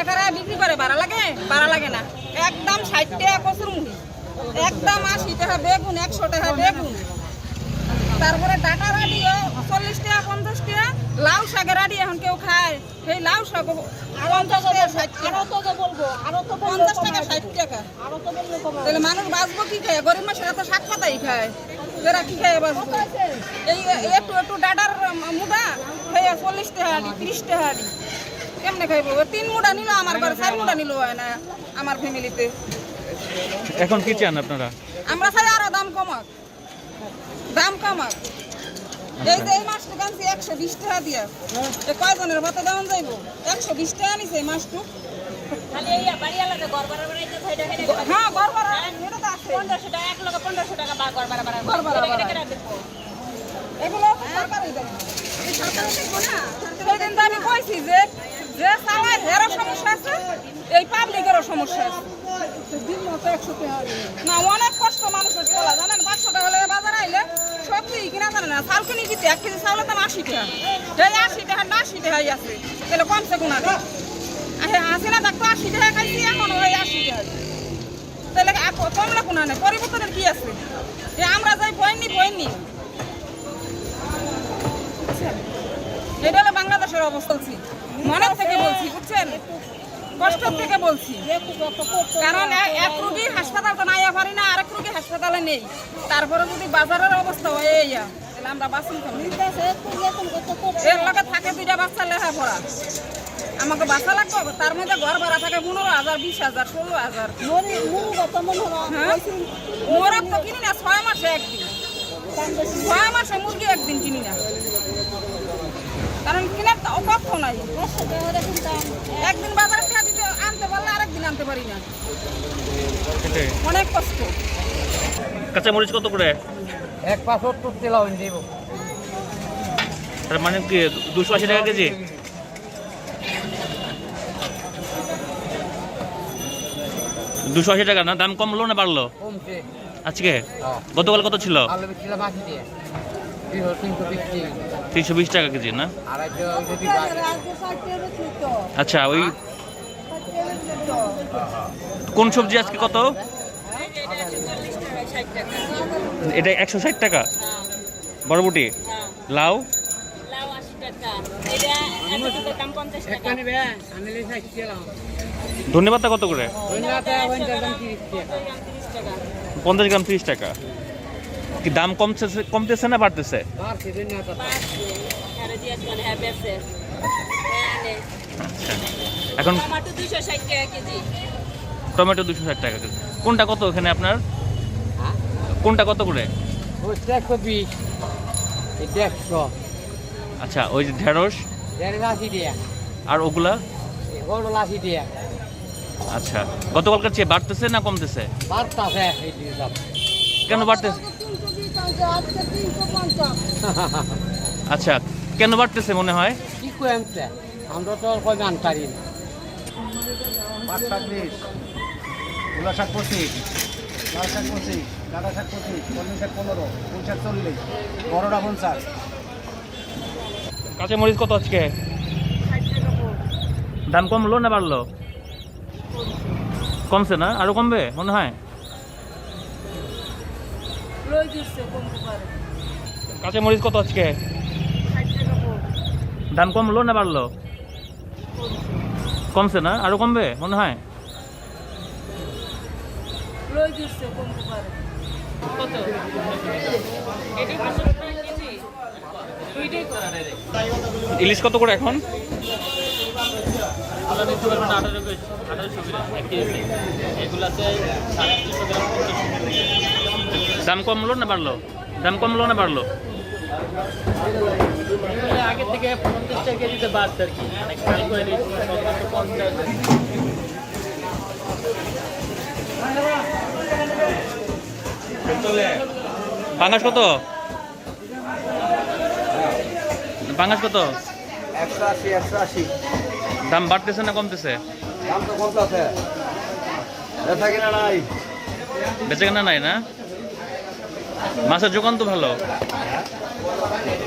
টাকা বিক্রি করে ভাড়া লাগে না একদম 60 টাকা কচুর মুড়ি একদম 80 টাকা বেগুন 100 টাকা বেগুন তারপরে ডাটা রাডিও 40 টাকা 50 টাকা লাউ শাকের রাডি এখন কেউ খায় সেই লাউ শাক 50 টাকা 60 টাকা আরো তো 50 টাকা 60 টাকা তাহলে মানুষ বাঁচবো কি খায় গরিব মানুষেরা তো শাক পাতাই খায় এরা কি খায় বাঁচবো এই একটু ডাটার মুঠা খেয়ে 40 টাকা 30 টাকা কেমনে খাইবো 3 মুঠা নিল আমার ঘরে 4 মুঠা নিল হয় না আমার ফ্যামিলিতে এখন কি চান আপনারা আমরা চাই আরো দাম কমাক এই যে এই মাছটা কানছি 120 টাকা দিয়া কয়জনের ভাতে দেওয়া যাইব 120 টাকা নিছে এই মাছটু হ্যাঁ ঘর ভাড়া এটা তো আছে 1500 টাকা 1 লক্ষ 1500 টাকা ঘর ভাড়া এগুলো সরকারই দেয় এই সরকারই দেখবো না সেদিন তো আমি কইছি যে চালায় হেরও সমস্যা আছে এই পাবলিকেরও সমস্যা আছে না অনেক কষ্ট মানুষের চলা জানেন 500 টাকা হলে বাজার আইলে সবজি কিনা জানে না চাল কিনে দিতে 1 কেজি চাউলের দাম 80 টাকা এই 80 টাকা না 80 টাকাই আছে তাহলে কমছে কোনা আসে না ডাক্তার 80 টাকা খাইছি এখন ওই 80 টাকা তাহলে কমলে কোনা নেই পরিবর্তনের কি আছে আমরা যাই বইনি এটা হলো বাংলাদেশের অবস্থা মনের থেকে বলছি বুঝছেন কষ্ট থেকে বলছি কারণ এক রোগী হাসপাতাল তো নাইয়া পারি না আরেক রোগী হাসপাতালে নেই তারপরে যদি বাজারের অবস্থা হয়ে তাহলে আমরা বাঁচুন এর লগে থাকে 2টা বাচ্চা লেখাপড়া আমাকে বাঁচা লাগবে তার মধ্যে ঘর ভাড়া থাকে 15,000 20,000 16,000 মোরগ তো কিনি না 6 মাসে একদিন 6 মাসে মুরগি একদিন কিনি না কারণ কিনার তো অপক্ষ নাই একদিন বাজারে টাকা দিতে আনতে পারলে আরেকদিন আনতে পারি না অনেক কষ্ট কাঁচা মরিচ কত করে 175 তেলা হইন দেব তার মানে কি 280 টাকা কেজি 280 টাকা না দাম কমলো না বাড়লো কমছে আজকে গতকাল কত ছিল আলু ছিল 80 টাকা 320 টাকা কেজি না আচ্ছা ওই কোন সবজি আজকে কত এটা 160 টাকা বরবটি লাউ ধন্যবাদ কত করে 50 গ্রাম 30 টাকা কি দাম কমতেছে না বাড়তেছে এখন টমেটো 260 টাকা কেজি কোনটা কত এখানে আপনার কোনটা কত করে 120 100 আচ্ছা ওই যে ঢেঁড়স আর ওগুলা আচ্ছা গতকালকার চেয়ে বাড়তেছে না কমতেছে কেন বাড়তেছে আচ্ছা কেন বাড়তেছে মনে হয় কি কমছে আমরা তো কই গান পারি না 5 মূলা শাক 25 লাল শাক 25 ডাঁটা শাক 25 কলমি শাক 15 পুঁই শাক 40 বড়টা 50 কাঁচা মরিচ কত আজকে দাম কমলো না বাড়লো কমছে না আরো কমবে মনে হয় কাঁচা মরিচ কত আজকে দাম কমলো না বাড়লো কমছে না আরো কমবে মনে হয় ইলিশ কত করে এখন দাম কমলো না বাড়লো দাম কমলো না বাড়লো আগে থেকে 50 টাকা কেজিতে বাড়ছে আর কি পাঙ্গাস কত পাঙ্গাস কত 180 দাম বাড়তেছে না কমতেছে দাম তো কমতেছে বেচা কিনা নাই বেচে কেনা নাই না মাছের যোগান তো ভালো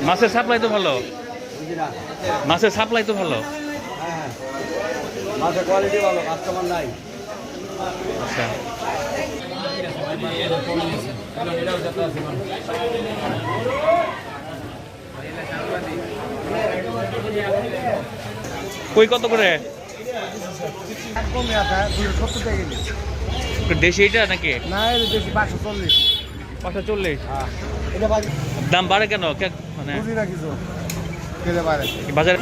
মাছের সাপ্লাই তো ভালো মাছের সাপ্লাই তো ভালো মাছের কোয়ালিটি ভালো, কাস্টমার নাই। আচ্ছা কই কত করে কমে আছে 270 টাকা কেজি। দেশি এটা নাকি না এর বেশি 540। 540 হ্যাঁ এটা বাজি দাম বাড়ে কেন মানে বুঝি না কিছু খেতে পারে। বাজারে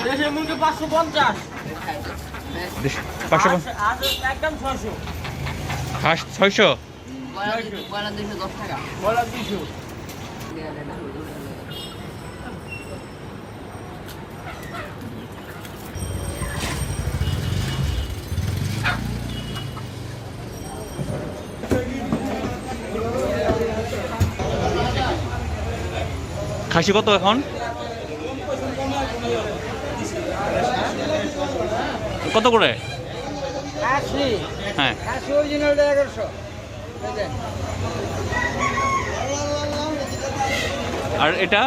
দেশের মুরগি 550 500 একদম 600 হাঁস 600 বলা 200 খাসি কত এখন কত করে 80 হ্যাঁ 80 অরিজিনালটা 1100 আর এটা